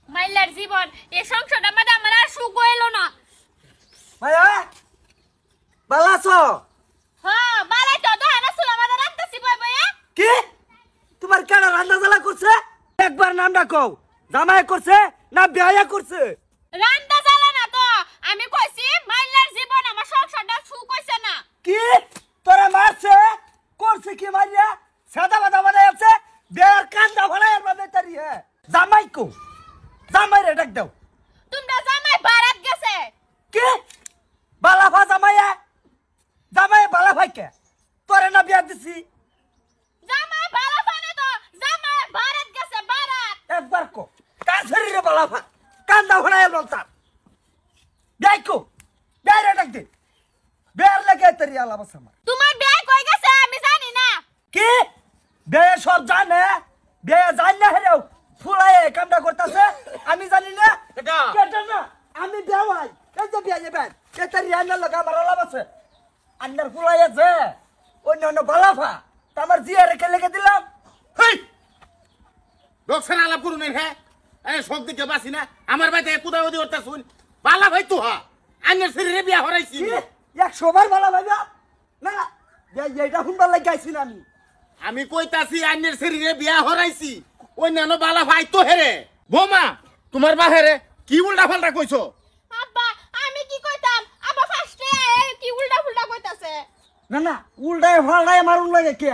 মাইলার জীবন এই সংসারটা মধ্যে আমার আর সুখ হইলো না। মায়া বালাছো? হ্যাঁ বালাই তো দোহানা সুলা মাদা রাখতেছি বই বইয়া। কি তোমার কেন রান্না জ্বালা করছে? একবার নামটা কও, জামাই করছে না বিয়া করছে? রান্না জ্বালা না তো, আমি কইছি মাইলার জীবন আমার সংসারটা সুখ হইছে না। কি তোরা মারছে? করছে কি মারিয়া? সাদা বাদা বানাই আছে, বিয়ার কান্দা বানাই আমরা তারি হে। জামাই কো, জামাই রে ডাক দাও। তোমরা জামাই বারাত গেছে। কি বালাফা জামাইয়া? জামাই বালাফাই কে? তোরে না বিয়া দিছি? জামাই বালাফা না তো, জামাই বারাত গেছে বারাত। একবার কো কার শরীরে বালাফা কান্দা বানাই বলতা। দেখো বেরে ডাক দে, বের লাগে তারি আলাপ আছে আমার। তোমার বিয়ে কই গেছে আমি জানি না। কি বে সব জানে? বে জানি না হেরেও ফুলায়ে কামটা করতেছে আমি জানি না। এটা কেটা না আমি বেওয়াই এই যে বিয়া যাবেন এটা রিয়ানা লাগা ভালো লাভ আছে। আন্নার ফুলায়ে যে অন্য অন্য বালাফা আমার জিয়া রেখে লেগে দিলাম। হেই লোকসান আলাপ করুন হে এ সব দিকে বাসি না আমার বাইতে কুদা ওদি ওরতা শুন বালা ভাই তো হা আন্নের শরীরে বিয়া হরাইছি কি 100 বার বালা ভাইবা না এইটা শুনবার লাগি আইছি না আমি। আমি কইতাছি আন্নের শরীরে বিয়া হরাইছি অন্যান্য বালা ভাই তো হেরে বোমা তোমার বাহেরে কি উল্টা পাল্টা কইছো? আব্বা আমি কি কইতাম, আব্বা ফার্স্টে কি উল্টা ফুলটা কইতাছে। না না উল্টায় ফাল্টায় মারুন লাগে কে?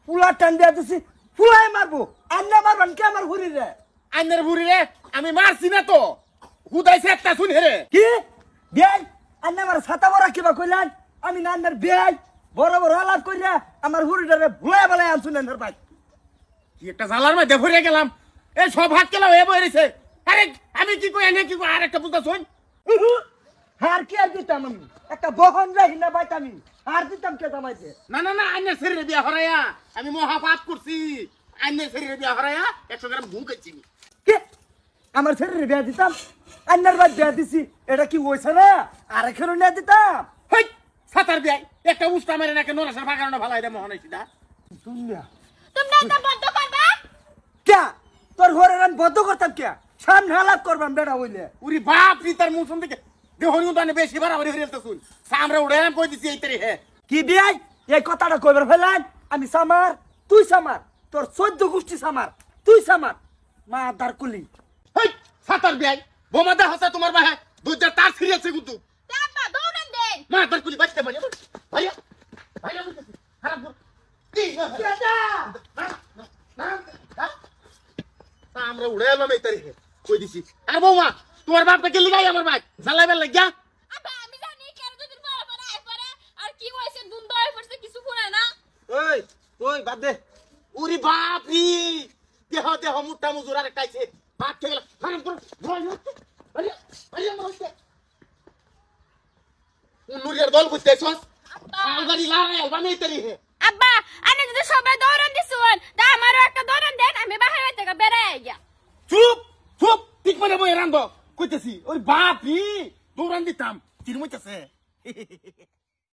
ফুলা টান দিয়া দিছি ফুলাই মারবো আন্না মারবান কে আমার ঘুরি রে? আন্নের বুড়িরে আমি মারছি না তো হুদাইছে একটা শুন হেরে। কি বিয়াই আন্না আমার ছাতা বড় কিবা কইলেন? আমি না আন্নার বিয়াই বড় বড় আলাপ কইরা আমার হুড়িটারে ভুলাই বালাই আনছুন আন্নার ভাই। কি একটা জালার মধ্যে ভরে গেলাম এই সব হাত কেলা হয়ে বইরেছে। আরে আমি কি কই এনে কি কই আর একটা বুঝতা শুন হার কি আর দিতাম আমি একটা বহন রাখি না বাইত আমি হার দিতাম কে জামাইছে? না না না আন্নের শরীরে বিয়া হরাইয়া আমি মহাপাপ করছি আন্নের শরীরে বিয়া হরাইয়া 100 গ্রাম ঘুম খাইছি। কে আমার শরীরে বিয়া দিতাম আন্নার ভাই বিয়া দিছি এটা কি হইছে না? আর এখানে নিয়ে দিতাম। হই সাতার বিয়াই একটা উস্তা মেরে নাকি নরাসার বাগানো ভালাই রে মোহন হইছি দা দুনিয়া তোমরা এটা বন্ধ করবা। কে তোর ঘরে আমি বদ্ধ করতাম কে? সামনে হালাপ করবাম বেড়া হইলে। উরি বাপ রি তার মুখ শুন থেকে দেহনি উদানে বেশি বাড়াবাড়ি হইরে তো শুন সামরে উড়ে কই দিছি এই তরি হে কি বিয়াই এই কথাটা কইবার ফেলান? আমি সামার তুই সামার তোর 14 গোষ্ঠী সামার তুই সামার মা দার কুলি। হই সাতার বিয়াই বোমা দা হসা তোমার বাহে দুইটা তার ছিড়িয়েছে কিন্তু আব্বা দৌড়ান দেন। মা দার কুলি বাচ্চা মানে ভাইয়া ভাইয়া খারাপ কি দাদা আমরা উড়ে এলাম এই তারিখে কই দিছি আর বৌমা তোমার বাপটা কে লিগাই আমার ভাই জ্বালাইবার লাগিয়া। আব্বা আমি জানি কেন দুদিন পরে পরে আই পরে আর কি হইছে দুন্দা হই পড়ছে কিছু ফুরে না। ওই ওই বাদ দে উরি বাপ রি দেহ দেহ মুটা মুজুর আর কাইছে ভাত খেয়ে গেল খারাপ করো ভয় হচ্ছে আরে আরে আমার হচ্ছে নুরিয়ার দল বুঝতেছস আলগাড়ি লারে বানাই তারি হে। আব্বা আনে যদি সবাই দৌড়ান দিছুন তা আমারও একটা দৌড়ান দেন আমি বাহির থেকে বেরাই আইয়া। চুপ চুপ ঠিক মানে বই রান্দ কইতেছি ওই বাপ রি দৌড়ান দিতাম চিরমইতাছে